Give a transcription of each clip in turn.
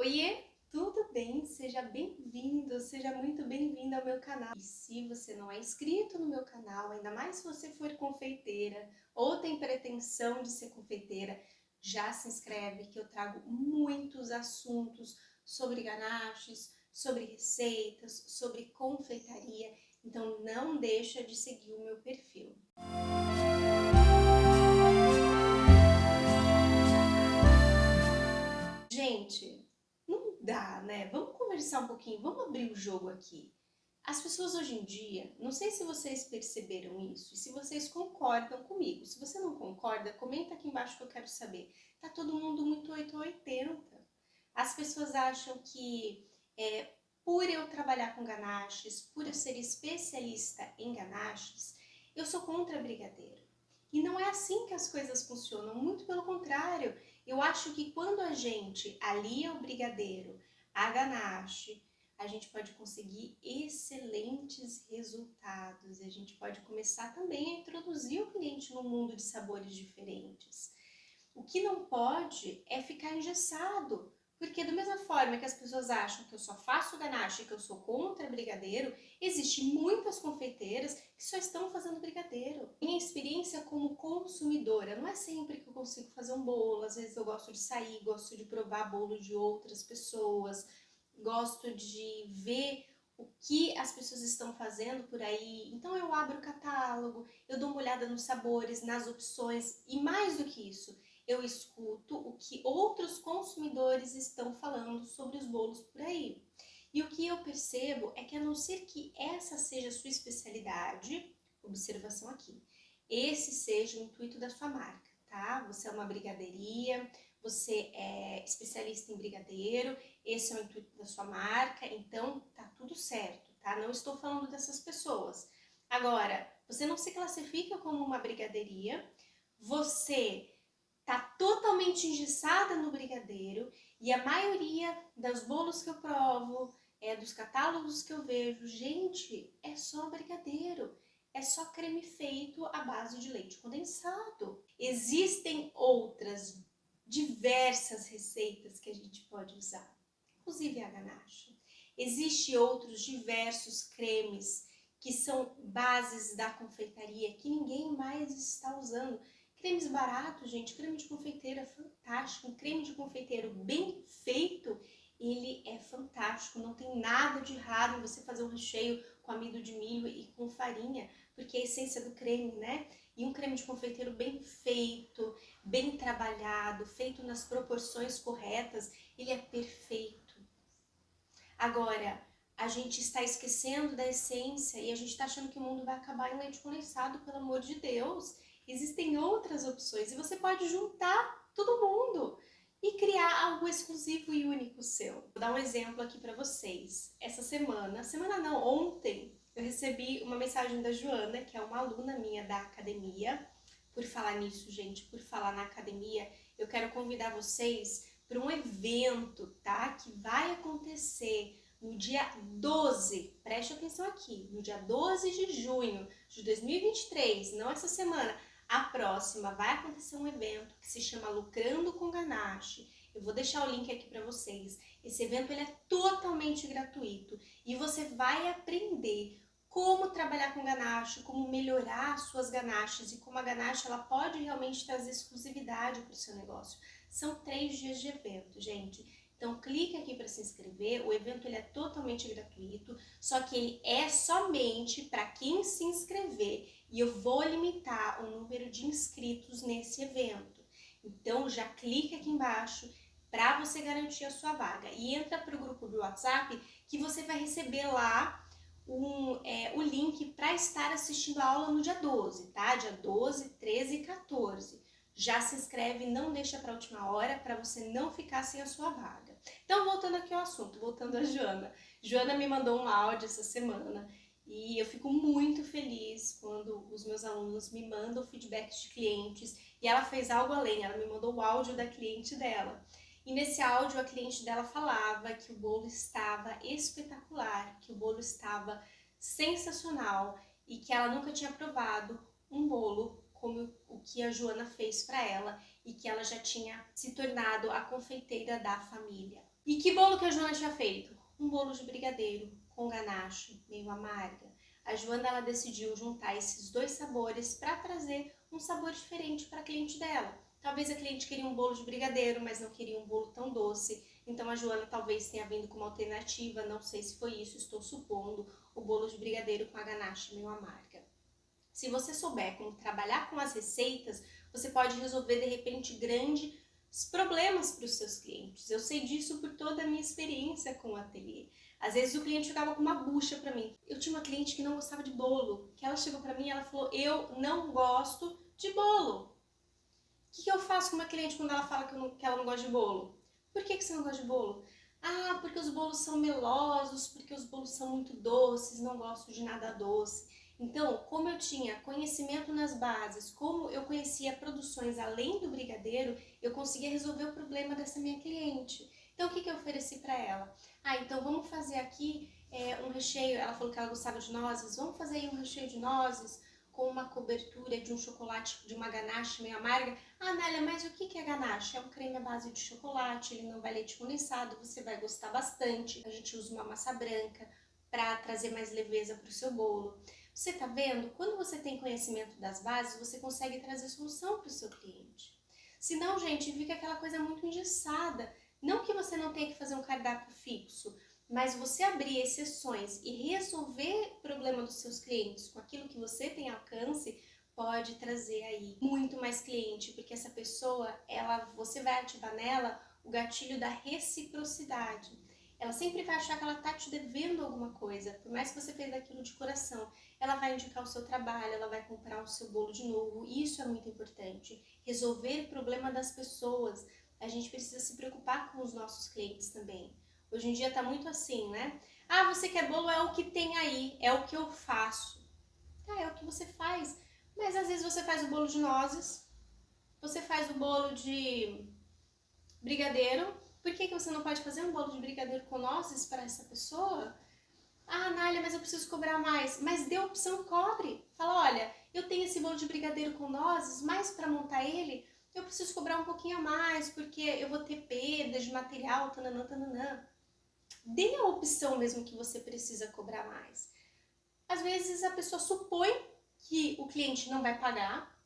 Oiê, tudo bem? Seja bem-vindo, seja muito bem-vinda ao meu canal. E se você não é inscrito no meu canal, ainda mais se você for confeiteira ou tem pretensão de ser confeiteira, já se inscreve que eu trago muitos assuntos sobre ganaches, sobre receitas, sobre confeitaria, então não deixa de seguir o meu perfil. Gente, não dá, né? Vamos conversar um pouquinho, vamos abrir o jogo aqui. As pessoas hoje em dia, não sei se vocês perceberam isso e se vocês concordam comigo. Se você não concorda, comenta aqui embaixo que eu quero saber. Tá todo mundo muito 880. As pessoas acham que por eu trabalhar com ganaches, por eu ser especialista em ganaches, eu sou contra brigadeiro. E não é assim que as coisas funcionam, muito pelo contrário. Eu acho que quando a gente alia o brigadeiro à ganache, a gente pode conseguir excelentes resultados. E a gente pode começar também a introduzir o cliente no mundo de sabores diferentes. O que não pode é ficar engessado, porque da mesma forma que as pessoas acham que eu só faço ganache e que eu sou contra brigadeiro, existem muitas confeiteiras que só estão fazendo brigadeiro. Minha experiência como consumidora, não é sempre que eu consigo fazer um bolo, às vezes eu gosto de sair, gosto de provar bolo de outras pessoas, gosto de ver o que as pessoas estão fazendo por aí. Então eu abro o catálogo, eu dou uma olhada nos sabores, nas opções e mais do que isso, eu escuto o que outros consumidores estão falando sobre os bolos por aí. E o que eu percebo é que, a não ser que essa seja a sua especialidade, observação aqui, esse seja o intuito da sua marca, tá? Você é uma brigadeiria, você é especialista em brigadeiro, esse é o intuito da sua marca, então tá tudo certo, tá? Não estou falando dessas pessoas. Agora, você não se classifica como uma brigadeiria, você tá totalmente engessada no brigadeiro e a maioria dos bolos que eu provo, dos catálogos que eu vejo, gente, é só brigadeiro. É só creme feito à base de leite condensado. Existem outras diversas receitas que a gente pode usar, inclusive a ganache. Existem outros diversos cremes que são bases da confeitaria que ninguém mais está usando. Cremes baratos, gente, creme de confeiteiro é fantástico. Um creme de confeiteiro bem feito, ele é fantástico. Não tem nada de errado em você fazer um recheio com amido de milho e com farinha, porque é a essência do creme, né? E um creme de confeiteiro bem feito, bem trabalhado, feito nas proporções corretas, ele é perfeito. Agora, a gente está esquecendo da essência e a gente está achando que o mundo vai acabar em leite condensado, pelo amor de Deus. Existem outras opções e você pode juntar todo mundo e criar algo exclusivo e único seu. Vou dar um exemplo aqui para vocês. Essa semana não, ontem, eu recebi uma mensagem da Joana, que é uma aluna minha da academia. Por falar nisso, gente, por falar na academia, eu quero convidar vocês para um evento, tá? Que vai acontecer no dia 12, preste atenção aqui, no dia 12 de junho de 2023, não essa semana, a próxima, vai acontecer um evento que se chama Lucrando com Ganache. Eu vou deixar o link aqui para vocês. Esse evento ele é totalmente gratuito e você vai aprender como trabalhar com ganache, como melhorar suas ganaches e como a ganache ela pode realmente trazer exclusividade para o seu negócio. São 3 dias de evento, gente. Então clique aqui para se inscrever, o evento ele é totalmente gratuito, só que ele é somente para quem se inscrever e eu vou limitar o número de inscritos nesse evento. Então já clica aqui embaixo para você garantir a sua vaga e entra para o grupo do WhatsApp que você vai receber lá o link para estar assistindo a aula no dia 12, tá? Dia 12, 13 e 14. Já se inscreve, não deixa para a última hora para você não ficar sem a sua vaga. Então, voltando aqui ao assunto, voltando a Joana. Joana me mandou um áudio essa semana e eu fico muito feliz quando os meus alunos me mandam feedbacks de clientes e ela fez algo além, ela me mandou o áudio da cliente dela. E nesse áudio a cliente dela falava que o bolo estava espetacular, que o bolo estava sensacional e que ela nunca tinha provado um bolo como o que a Joana fez para ela e que ela já tinha se tornado a confeiteira da família. E que bolo que a Joana tinha feito? Um bolo de brigadeiro com ganache, meio amarga. A Joana ela decidiu juntar esses dois sabores para trazer um sabor diferente para a cliente dela. Talvez a cliente queria um bolo de brigadeiro, mas não queria um bolo tão doce. Então a Joana talvez tenha vindo como alternativa, não sei se foi isso, estou supondo, o bolo de brigadeiro com a ganache meio amarga. Se você souber como trabalhar com as receitas, você pode resolver de repente grandes problemas para os seus clientes. Eu sei disso por toda a minha experiência com o ateliê. Às vezes o cliente ficava com uma bucha para mim. Eu tinha uma cliente que não gostava de bolo, que ela chegou para mim e ela falou: "Eu não gosto de bolo". O que eu faço com uma cliente quando ela fala que ela não gosta de bolo? Por que você não gosta de bolo? Ah, porque os bolos são melosos, porque os bolos são muito doces, não gosto de nada doce. Então, como eu tinha conhecimento nas bases, como eu conhecia produções além do brigadeiro, eu conseguia resolver o problema dessa minha cliente. Então, o que eu ofereci para ela? Ah, então vamos fazer aqui um recheio. Ela falou que ela gostava de nozes. Vamos fazer aí um recheio de nozes com uma cobertura de um chocolate, de uma ganache meio amarga. Ah, Nália, mas o que é ganache? É um creme à base de chocolate, ele não vai leite condensado, você vai gostar bastante. A gente usa uma massa branca para trazer mais leveza para o seu bolo. Você tá vendo? Quando você tem conhecimento das bases, você consegue trazer solução para o seu cliente. Senão, gente, fica aquela coisa muito engessada. Não que você não tenha que fazer um cardápio fixo, mas você abrir exceções e resolver o problema dos seus clientes com aquilo que você tem alcance, pode trazer aí muito mais cliente, porque essa pessoa, você vai ativar nela o gatilho da reciprocidade. Ela sempre vai achar que ela tá te devendo alguma coisa, por mais que você fez aquilo de coração. Ela vai indicar o seu trabalho, ela vai comprar o seu bolo de novo. Isso é muito importante. Resolver o problema das pessoas. A gente precisa se preocupar com os nossos clientes também. Hoje em dia tá muito assim, né? Ah, você quer bolo? É o que tem aí, é o que eu faço. Tá, é o que você faz. Mas às vezes você faz o bolo de nozes, você faz o bolo de brigadeiro. Por que você não pode fazer um bolo de brigadeiro com nozes para essa pessoa? Ah, Nália, mas eu preciso cobrar mais. Mas dê opção, cobre. Fala, olha, eu tenho esse bolo de brigadeiro com nozes, mas para montar ele, eu preciso cobrar um pouquinho a mais, porque eu vou ter perda de material, tananã, tananã. Dê a opção mesmo que você precisa cobrar mais. Às vezes a pessoa supõe que o cliente não vai pagar,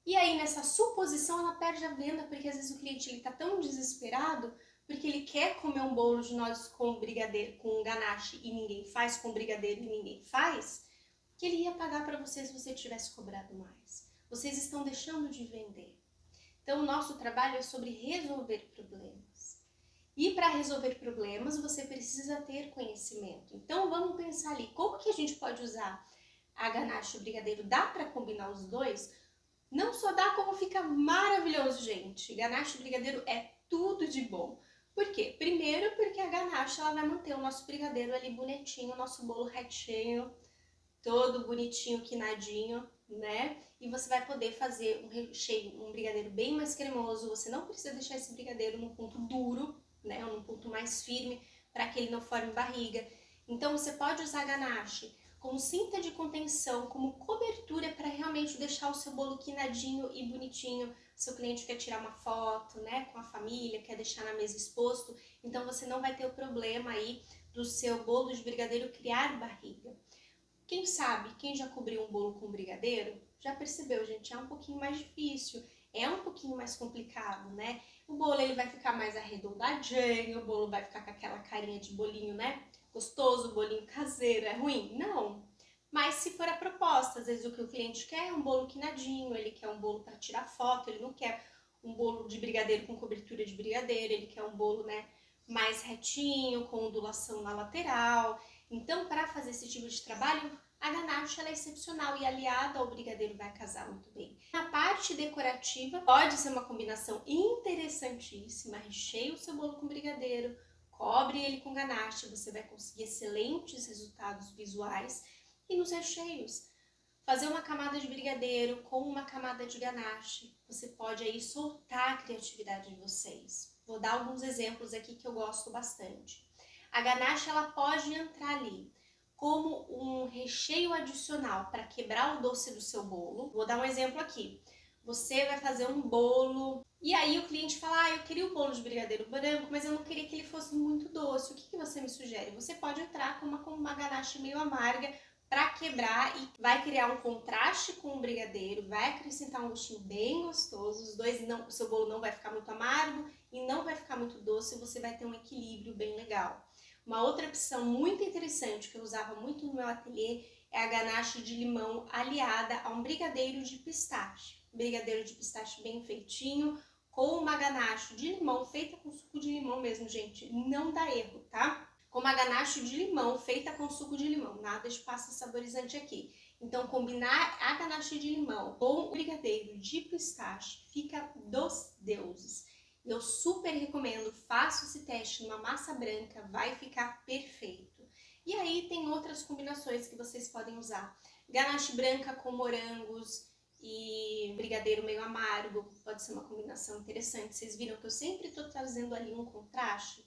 e aí nessa suposição ela perde a venda, porque às vezes o cliente está tão desesperado, porque ele quer comer um bolo de nozes com brigadeiro, com ganache, e ninguém faz, com brigadeiro e ninguém faz, que ele ia pagar para você se você tivesse cobrado mais. Vocês estão deixando de vender. Então o nosso trabalho é sobre resolver problemas. E para resolver problemas, você precisa ter conhecimento. Então vamos pensar ali, como que a gente pode usar a ganache e o brigadeiro? Dá para combinar os dois? Não só dá, como fica maravilhoso, gente. Ganache e brigadeiro é tudo de bom. Por quê? Primeiro porque a ganache ela vai manter o nosso brigadeiro ali bonitinho, o nosso bolo retinho, todo bonitinho, quinadinho, né? E você vai poder fazer um recheio, um brigadeiro bem mais cremoso. Você não precisa deixar esse brigadeiro num ponto duro, né? Ou num ponto mais firme, para que ele não forme barriga. Então você pode usar a ganache como cinta de contenção, como cobertura para realmente deixar o seu bolo quinadinho e bonitinho. Seu cliente quer tirar uma foto, né, com a família, quer deixar na mesa exposto, então você não vai ter o problema aí do seu bolo de brigadeiro criar barriga. Quem sabe, quem já cobriu um bolo com brigadeiro, já percebeu, gente, é um pouquinho mais difícil, é um pouquinho mais complicado, né? O bolo ele vai ficar mais arredondadinho, o bolo vai ficar com aquela carinha de bolinho, né? Gostoso, bolinho caseiro, é ruim? Não. Mas se for a proposta, às vezes o que o cliente quer é um bolo quinadinho, ele quer um bolo para tirar foto, ele não quer um bolo de brigadeiro com cobertura de brigadeiro, ele quer um bolo, né, mais retinho, com ondulação na lateral. Então, para fazer esse tipo de trabalho, a ganache ela é excepcional e aliada ao brigadeiro vai casar muito bem. Na parte decorativa, pode ser uma combinação interessantíssima. Recheie o seu bolo com brigadeiro, cobre ele com ganache, você vai conseguir excelentes resultados visuais. E nos recheios, fazer uma camada de brigadeiro com uma camada de ganache, você pode aí soltar a criatividade de vocês. Vou dar alguns exemplos aqui que eu gosto bastante. A ganache ela pode entrar ali como um recheio adicional para quebrar o doce do seu bolo. Vou dar um exemplo aqui. você vai fazer um bolo. E aí o cliente fala, ah, eu queria o bolo de brigadeiro branco, mas eu não queria que ele fosse muito doce. O que que você me sugere? Você pode entrar com uma ganache meio amarga para quebrar e vai criar um contraste com o brigadeiro, vai acrescentar um gostinho bem gostoso. Os dois não, o seu bolo não vai ficar muito amargo e não vai ficar muito doce, você vai ter um equilíbrio bem legal. Uma outra opção muito interessante que eu usava muito no meu ateliê é a ganache de limão aliada a um brigadeiro de pistache. Brigadeiro de pistache bem feitinho, com uma ganache de limão feita com suco de limão mesmo, gente. Não dá erro, tá? Com uma ganache de limão feita com suco de limão, nada de pasta saborizante aqui. Então, combinar a ganache de limão com o brigadeiro de pistache fica dos deuses. Eu super recomendo, faça esse teste numa massa branca, vai ficar perfeito. E aí tem outras combinações que vocês podem usar. Ganache branca com morangos e brigadeiro meio amargo, pode ser uma combinação interessante. Vocês viram que eu sempre estou trazendo ali um contraste.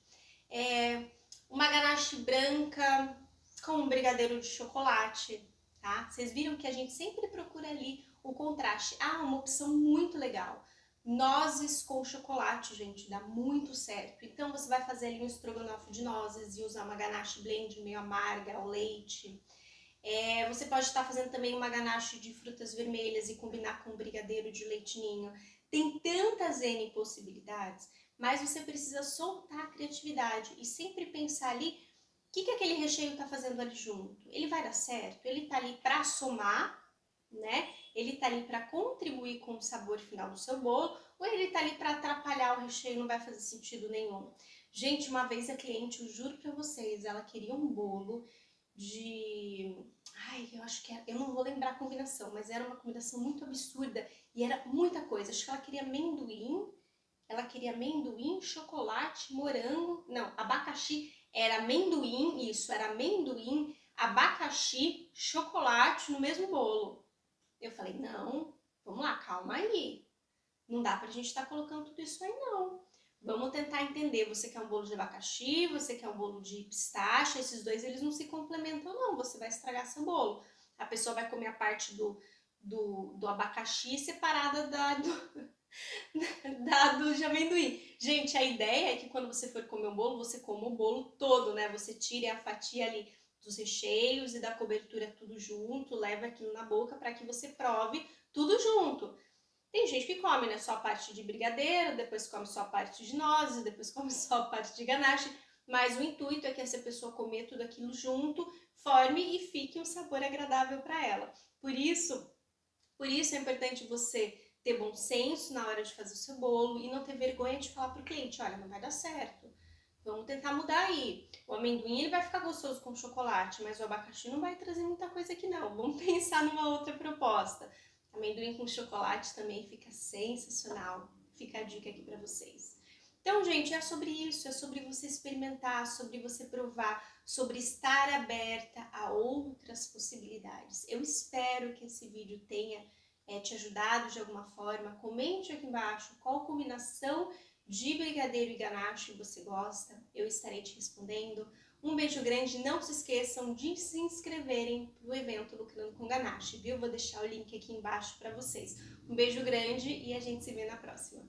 Uma ganache branca com um brigadeiro de chocolate, tá? Vocês viram que a gente sempre procura ali o contraste. Ah, uma opção muito legal. Nozes com chocolate, gente, dá muito certo. Então você vai fazer ali um estrogonofe de nozes e usar uma ganache blend meio amarga ao leite. Você pode estar fazendo também uma ganache de frutas vermelhas e combinar com um brigadeiro de leite ninho. Tem tantas N possibilidades, mas você precisa soltar a criatividade e sempre pensar ali o que aquele recheio está fazendo ali junto. Ele vai dar certo? Ele está ali para somar, né? Ele está ali para contribuir com o sabor final do seu bolo, ou ele está ali para atrapalhar o recheio e não vai fazer sentido nenhum. Gente, uma vez a cliente, eu juro para vocês, ela queria um bolo de... Ai, eu acho que era... Eu não vou lembrar a combinação, mas era uma combinação muito absurda e era muita coisa. Acho que ela queria amendoim, chocolate, morango... Não, abacaxi. Era amendoim, isso, era amendoim, abacaxi, chocolate no mesmo bolo. Eu falei, não, vamos lá, calma aí. Não dá pra gente estar colocando tudo isso aí, não. Vamos tentar entender, você quer um bolo de abacaxi, você quer um bolo de pistache, esses dois eles não se complementam não, você vai estragar seu bolo. A pessoa vai comer a parte do abacaxi separada do de amendoim. Gente, a ideia é que quando você for comer um bolo, você coma o bolo todo, né? Você tire a fatia ali dos recheios e da cobertura tudo junto, leva aquilo na boca para que você prove tudo junto. Tem gente que come, né, só a parte de brigadeiro, depois come só a parte de nozes, depois come só a parte de ganache, mas o intuito é que essa pessoa comer tudo aquilo junto, forme e fique um sabor agradável para ela. Por isso é importante você ter bom senso na hora de fazer o seu bolo e não ter vergonha de falar para o cliente, olha, não vai dar certo. Vamos tentar mudar aí. O amendoim ele vai ficar gostoso com chocolate, mas o abacaxi não vai trazer muita coisa aqui não. Vamos pensar numa outra proposta. Amendoim com chocolate também fica sensacional. Fica a dica aqui para vocês. Então, gente, é sobre isso, é sobre você experimentar, sobre você provar, sobre estar aberta a outras possibilidades. Eu espero que esse vídeo tenha te ajudado de alguma forma. Comente aqui embaixo qual combinação de brigadeiro e ganache você gosta, eu estarei te respondendo. Um beijo grande, não se esqueçam de se inscreverem no evento Lucrando com Ganache, viu? Vou deixar o link aqui embaixo para vocês. Um beijo grande e a gente se vê na próxima.